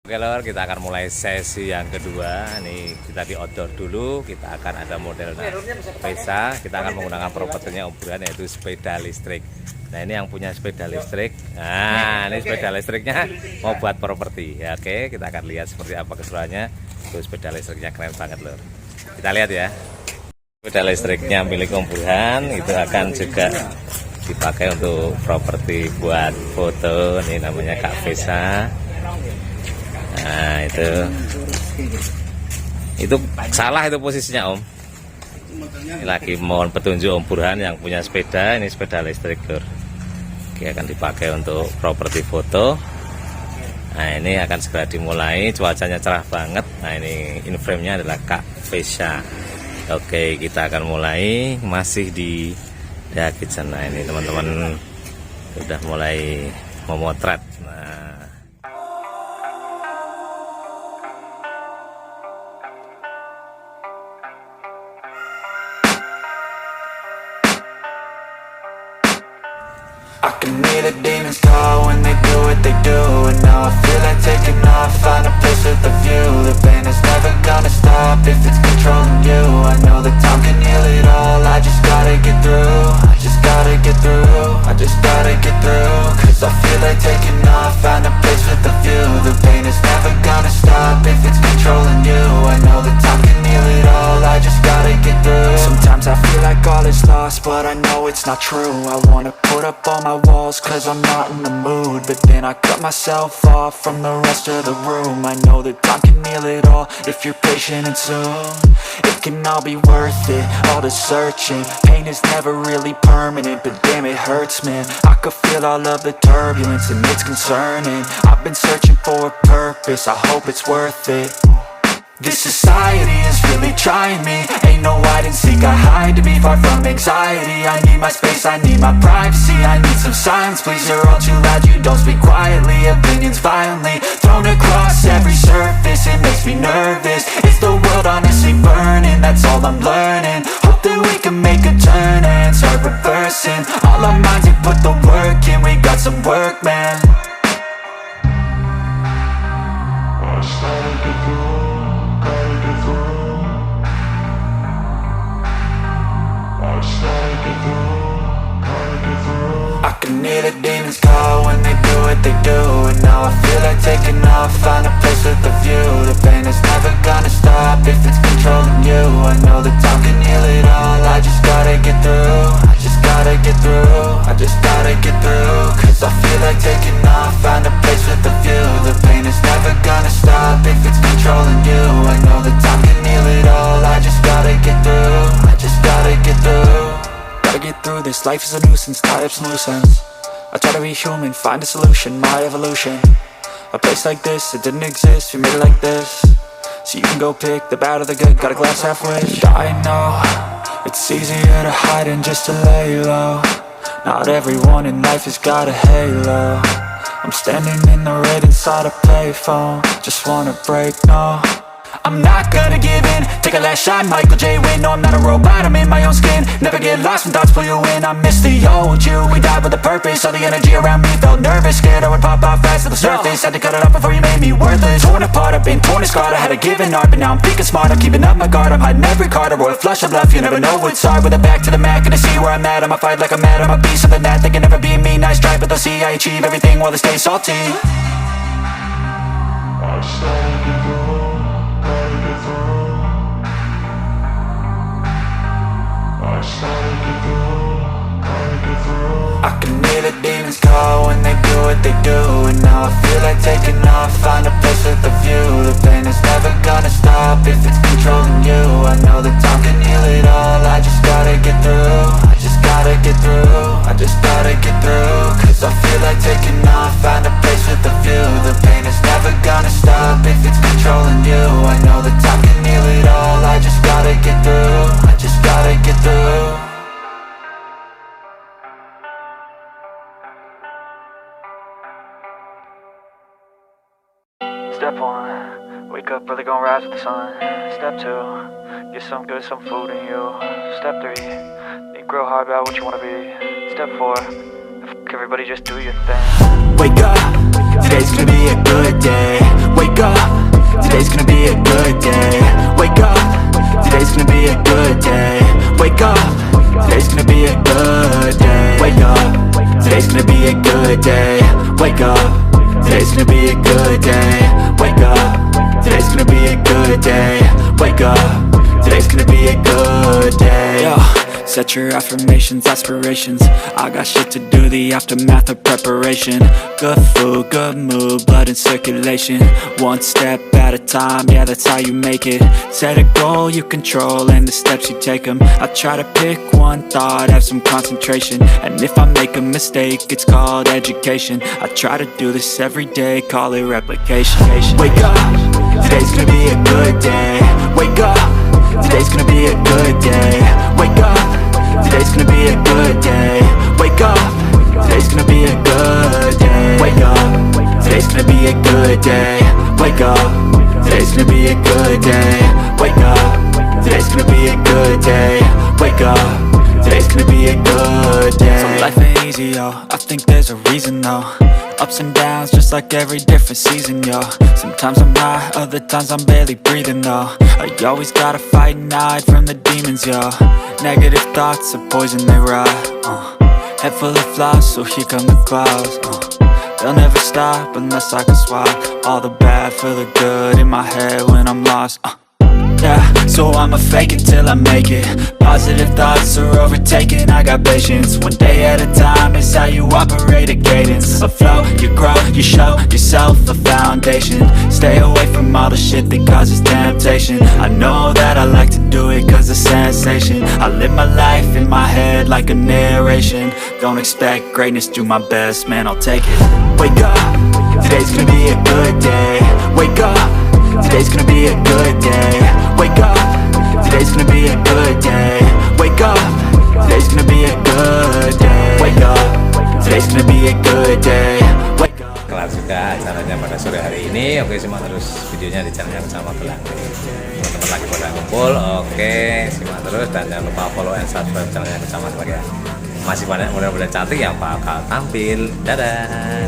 Oke lor, kita akan mulai sesi yang kedua. Ini kita di outdoor dulu. Kita akan ada model pesa. Kita akan menggunakan propertinya umburan, yaitu sepeda listrik. Nah, ini yang punya sepeda listrik. Nah, ini sepeda listriknya mau buat properti. Ya, oke, kita akan lihat seperti apa keseruannya. Itu sepeda listriknya keren banget lor. Kita lihat ya. Sepeda listriknya milik umburan itu akan juga dipakai untuk properti buat foto. Ini namanya Kak Pesa. Nah, itu salah itu posisinya Om. Ini lagi mohon petunjuk Om Burhan yang punya sepeda. Ini sepeda listrik lur. Oke, akan dipakai untuk properti foto. Nah, ini akan segera dimulai. Cuacanya cerah banget. Nah, ini in-frame-nya adalah Kak Pesa. Oke, kita akan mulai. Masih di Dakit sana. Ini teman-teman sudah mulai memotret. Nah, I can hear the demons call when they do what they do. And now I feel like taking off, find a place with a view. The pain is never gonna stop if it's controlling you. I know that time can heal it all, I just gotta get through. I just gotta get through, I just gotta get through. Cause I feel like taking off, find a place with a view. The pain is never gonna stop if it's controlling you. I know that time can heal it all, I just gotta get through. Sometimes I feel like all is lost, but I know it's not true. I wanna put up all my walls cause I'm not in the mood, but then I cut myself off from the rest of the room. I know that time can heal it all if you're patient and soon it can all be worth it, all the searching. Pain is never really permanent, but damn it hurts man. I could feel all of the turbulence and it's concerning. I've been searching for a purpose, I hope it's worth it. This society is really trying me. Ain't no hide and seek, I hide to be far from anxiety. I need my space, I need my privacy. I need some silence, please, you're all too loud. You don't speak quietly, opinions violently thrown across every surface. It makes me nervous, it's the world honestly burning. That's all I'm learning, hope that we can make a turn and start reversing. All our minds, we put the work in, we got some work, man. I can hear the demons call when they do what they do. And now I feel like taking off, find a place with a view. The pain is never gonna stop if it's controlling you. I know that time can heal it all, I just gotta get through. I just gotta get through, I just gotta get through. Cause I feel like taking off, find a place with a view. The pain is never gonna stop if it's controlling you. I know that time can heal it all, I just gotta get through. I just gotta get through. Gotta get through this, life is a nuisance, tie up some loose ends. I try to be human, find a solution, my evolution. A place like this, it didn't exist, we made it like this. So you can go pick the bad or the good, got a glass halfway. I know, it's easier to hide than just to lay low. Not everyone in life has got a halo. I'm standing in the red inside a payphone. Just wanna break, no, I'm not gonna give in. Take a last shot, Michael J. Win. No, I'm not a robot, I'm in my own skin. Never get lost when thoughts pull you in. I miss the old you, we died with a purpose. All the energy around me felt nervous, scared I would pop off fast to the surface. Had to cut it off before you made me worthless. Torn apart, I've been torn and scarred. I had a given art, but now I'm thinking smart. I'm keeping up my guard, I'm hiding every card. A royal flush of left, you never know what's hard. With a back to the mat, gonna see where I'm at. I'ma fight like I'm mad, I'ma be something that they can never be me. Nice try, but they'll see I achieve everything while they stay salty. I can hear the demons call when they do what they do. And now I feel like taking off, find a place with a view. The pain is never gonna stop if it's controlling you. I know that time can heal it all, I just gotta get through. I just gotta get through, I just gotta get through. Cause I feel like taking off, find a place with a view. The pain is never gonna stop if it's controlling you. I know that time can heal it all, I just gotta get through. I just gotta get through. Step 1, wake up early, gon' rise with the sun. Step 2, get some good, some food in you. Step 3, think real hard about what you wanna be. Step 4, everybody just do your thing. Wake up, today's gonna be a good day. Wake up, today's gonna be a good day. Wake up, today's gonna be a good day. Wake up, today's gonna be a good day. Wake up, today's gonna be a good day. Wake up, today's gonna be a good day. Wake up, today's gonna be a good day. Wake up, today's gonna be a good day. Yo, set your affirmations, aspirations. I got shit to do, the aftermath of preparation. Good food, good mood, blood in circulation. One step at a time, yeah, that's how you make it. Set a goal you control and the steps you take them. I try to pick one thought, have some concentration. And if I make a mistake, it's called education. I try to do this every day, call it replication. Wake up, today's gonna be a good day. Wake up, today's gonna be a good day. Wake up, today's gonna be a good day. Wake up, today's gonna be a good day. Wake up, today's gonna be a good day. Wake up, today's gonna be a good day. Wake up, today's gonna be a good day. Wake up, today's gonna be a good day. So life ain't easy, yo, I think there's a reason though. Ups and downs, just like every different season, yo. Sometimes I'm high, other times I'm barely breathing, though. I always gotta fight and hide from the demons, yo. Negative thoughts are poison, they rot. Head full of flies, so here come the clouds. They'll never stop unless I can swap all the bad for the good in my head when I'm lost. Yeah, so I'ma fake it till I make it. Positive thoughts are overtaken, I got patience. One day at a time is how you operate a cadence. A flow, you grow, you show yourself a foundation. Stay away from all the shit that causes temptation. I know that I like to do it cause it's sensation. I live my life in my head like a narration. Don't expect greatness, do my best, man, I'll take it. Wake up, today's gonna be a good day. Wake up, today's gonna be a good day. Wake up, today's gonna be a good day. Wake up, today's gonna be a good day. Wake up, today's gonna be a good day. Wake up. Kelar juga acaranya pada sore hari ini. Oke, simak terus videonya di channel yang sama Gelang. Teman-teman lagi pada ngumpul. Oke, simak terus dan jangan lupa follow and subscribe channelnya bersama ya. Masih banyak model-model cantik yang bakal tampil. Dadah.